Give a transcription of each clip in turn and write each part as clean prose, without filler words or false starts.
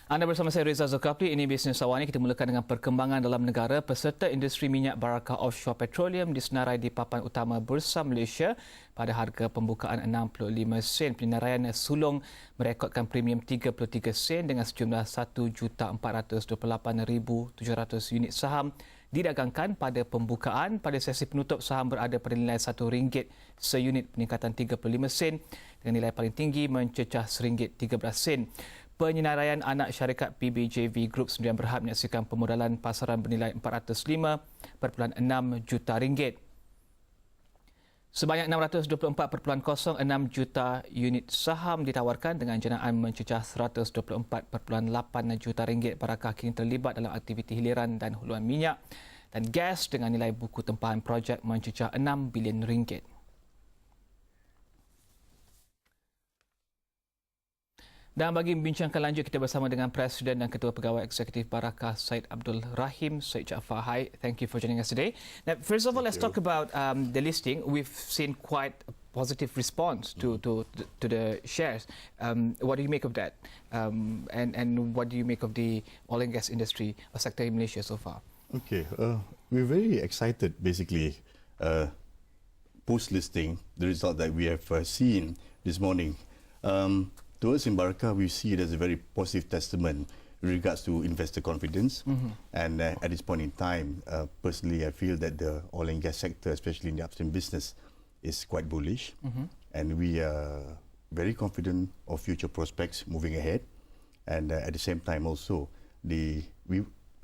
Anda bersama saya Reza Zulkafli. Ini Bisnes Awal. Kita mulakan dengan perkembangan dalam negara. Peserta industri minyak Barakah Offshore Petroleum disenarai di Papan Utama Bursa Malaysia pada harga pembukaan 65 sen. Penyenaraian sulung merekodkan premium 33 sen dengan sejumlah 1,428,700 unit saham didagangkan pada pembukaan. Pada sesi penutup, saham berada pada nilai RM1 seunit, peningkatan 35 sen dengan nilai paling tinggi mencecah RM1.13. Penyenaraian anak syarikat PBJV Group sendirian berhad menyaksikan pemodalan pasaran bernilai RM405.6 juta. Sebanyak 624.06 juta unit saham ditawarkan dengan jenayaan mencecah RM124.8 juta. Barakah kini terlibat dalam aktiviti hiliran dan huluan minyak dan gas dengan nilai buku tempahan projek mencecah RM6 bilion. Dan bagi membincangkan lanjut, kita bersama dengan Presiden dan Ketua Pegawai Eksekutif Barakah, Syed Abdul Rahim. Syed Jaafar, hi. Thank you for joining us today. Now, first of all, let's talk about the listing. We've seen quite a positive response to the shares. What do you make of that? And what do you make of the oil and gas industry or sector in Malaysia so far? Okay, we're very excited, basically, post-listing, the result that we have seen this morning. To us in Barakah, we see it as a very positive testament in regards to investor confidence. And at this point in time, personally, I feel that the oil and gas sector, especially in the upstream business, is quite bullish. And we are very confident of future prospects moving ahead. And at the same time also, in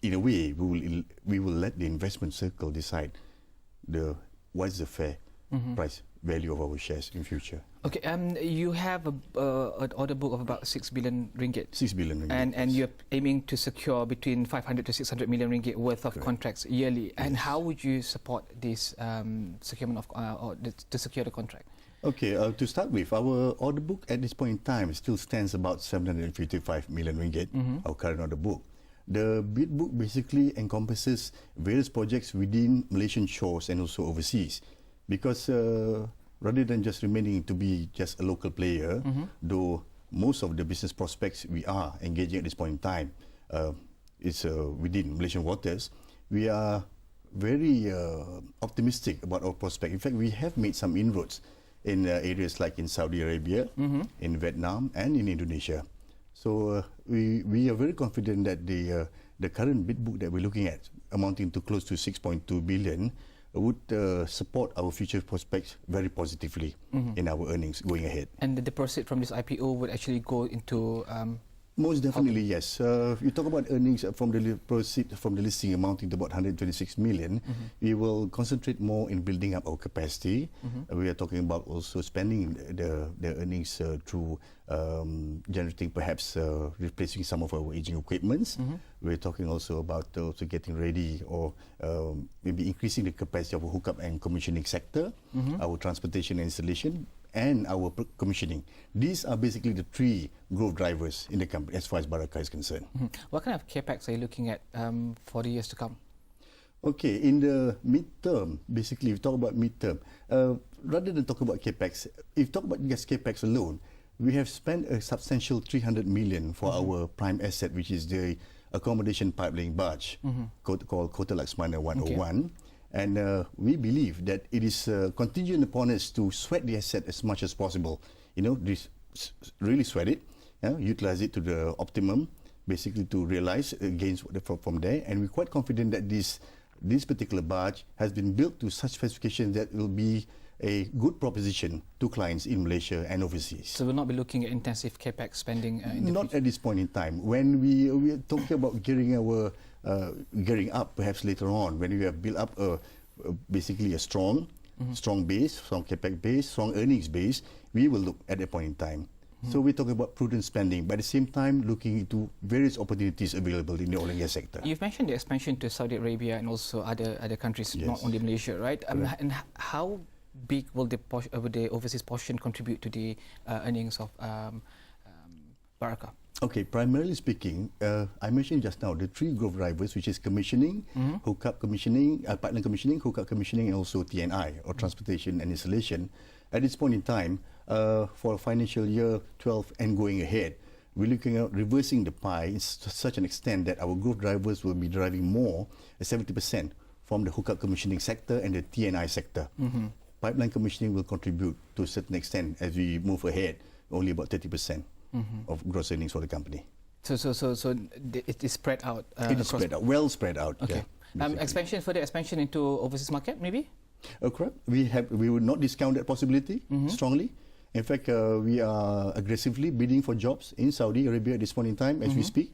a way, we will let the investment circle decide what is the fair price value of our shares in future. Okay, you have an order book of about RM6 billion. 6 billion ringgit. And you're aiming to secure between 500 to 600 million ringgit worth of contracts yearly. And how would you support this securement of to secure the contract? Okay, to start with, our order book at this point in time still stands about 755 million ringgit, our current order book. The bid book basically encompasses various projects within Malaysian shores and also overseas. Because rather than just remaining to be just a local player, though most of the business prospects we are engaging at this point in time is within Malaysian waters, we are very optimistic about our prospect. In fact, we have made some inroads in areas like in Saudi Arabia, in Vietnam, and in Indonesia. So we are very confident that the current bid book that we're looking at, amounting to close to 6.2 billion, would support our future prospects very positively in our earnings going ahead. And the proceeds from this IPO would actually go into... Most definitely, yes. You talk about earnings from the proceeds from the listing amounting to about 126 million. We will concentrate more in building up our capacity. We are talking about also spending the earnings through generating, perhaps replacing some of our aging equipments. We're talking also about also getting ready or maybe increasing the capacity of our hookup and commissioning sector, our transportation and installation, and our commissioning. These are basically the three growth drivers in the company as far as Barakah is concerned. What kind of capex are you looking at for the years to come? Okay, in the midterm, basically, if you talk about midterm, rather than talk about capex, if you talk about just capex alone, we have spent a substantial 300 million for our prime asset, which is the accommodation pipeline barge called Kota Laksmana 101. Okay. And we believe that it is contingent upon us to sweat the asset as much as possible. You know, really sweat it, utilize it to the optimum, basically to realize gains from there. And we're quite confident that this particular barge has been built to such specifications that it will be a good proposition to clients in Malaysia and overseas. So we'll not be looking at intensive capex spending in the Not future? At this point in time. When we are talking about gearing up perhaps later on, when we have built up basically a strong base, strong capex base, strong earnings base, we will look at that point in time. So we're talking about prudent spending, but at the same time looking into various opportunities available in the oil and gas sector. You've mentioned the expansion to Saudi Arabia and also other countries, not only Malaysia, right? And how big will the overseas portion contribute to the earnings of Barakah? Okay, primarily speaking, I mentioned just now the three growth drivers, which is commissioning, hookup commissioning, pipeline commissioning, hookup commissioning, and also TNI, or transportation and installation. At this point in time, for financial year 12 and going ahead, we're looking at reversing the pie to such an extent that our growth drivers will be driving more, 70%, from the hookup commissioning sector and the TNI sector. Pipeline commissioning will contribute to a certain extent as we move ahead, only about 30% of gross earnings for the company. So it is spread out. It is spread out, well spread out. Okay. Yeah, further expansion into overseas market, maybe? Correct. We would not discount that possibility strongly. In fact, we are aggressively bidding for jobs in Saudi Arabia at this point in time as we speak.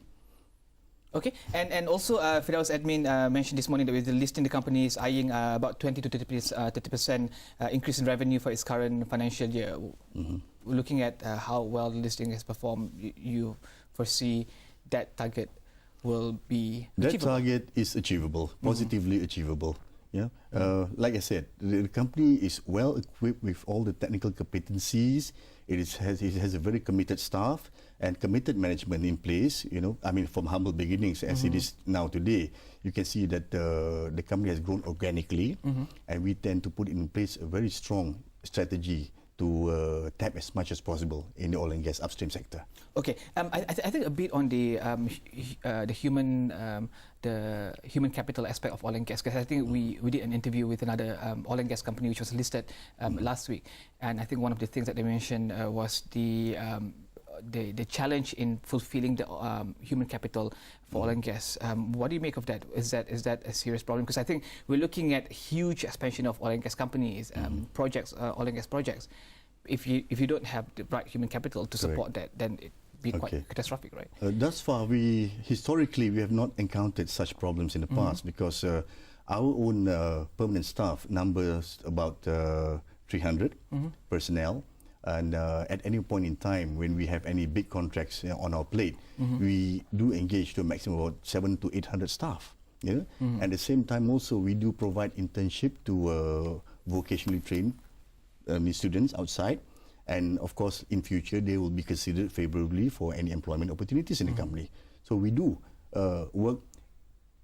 Okay, and also Firdaus admin mentioned this morning that with the listing, the company is eyeing about 20 to 30% increase in revenue for its current financial year. Looking at how well the listing has performed, you foresee that target will be achievable? That target is achievable, positively achievable. Yeah, like I said, the company is well equipped with all the technical competencies. It has a very committed staff and committed management in place. You know, I mean, from humble beginnings as it is now today, you can see that the company has grown organically, and we tend to put in place a very strong strategy to tap as much as possible in the oil and gas upstream sector. Okay, I think a bit on the human capital aspect of oil and gas, because I think we did an interview with another oil and gas company which was listed last week, and I think one of the things that they mentioned was the challenge in fulfilling the human capital for oil and gas. What do you make of that? Is that a serious problem? Because I think we're looking at huge expansion of oil and gas companies, projects, oil and gas projects. If you don't have the right human capital to support that, then it be quite catastrophic, right? Thus far, historically we have not encountered such problems in the past because our own permanent staff numbers about 300 personnel. And at any point in time, when we have any big contracts on our plate, we do engage to a maximum of about 700 to 800 staff. Yeah? At the same time, also we do provide internship to vocationally trained students outside, and of course, in future they will be considered favorably for any employment opportunities in the company. So we do work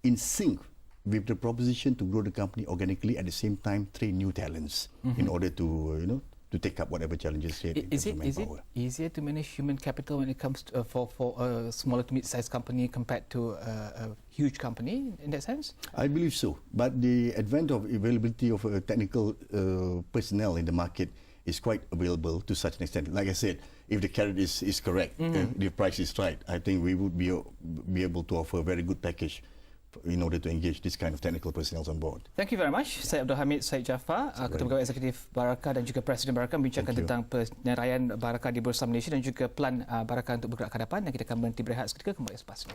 in sync with the proposition to grow the company organically. At the same time, train new talents in order to to take up whatever challenges here. Is it easier to manage human capital when it comes to, for a smaller to mid-sized company compared to a huge company in that sense? I believe so. But the advent of availability of technical personnel in the market is quite available to such an extent. Like I said, if the carrot is correct, the price is right, I think we would be able to offer a very good package in order to engage this kind of technical personnel on board. Thank you very much, Syed Abdul Hamid Syed Jaafar, Ketua Pegawai Eksekutif Barakah dan juga Presiden Barakah, membincangkan tentang penyenaraian Barakah di Bursa Malaysia dan juga plan Barakah untuk bergerak ke hadapan. Dan kita akan berhenti berehat seketika, kembali selepas ini.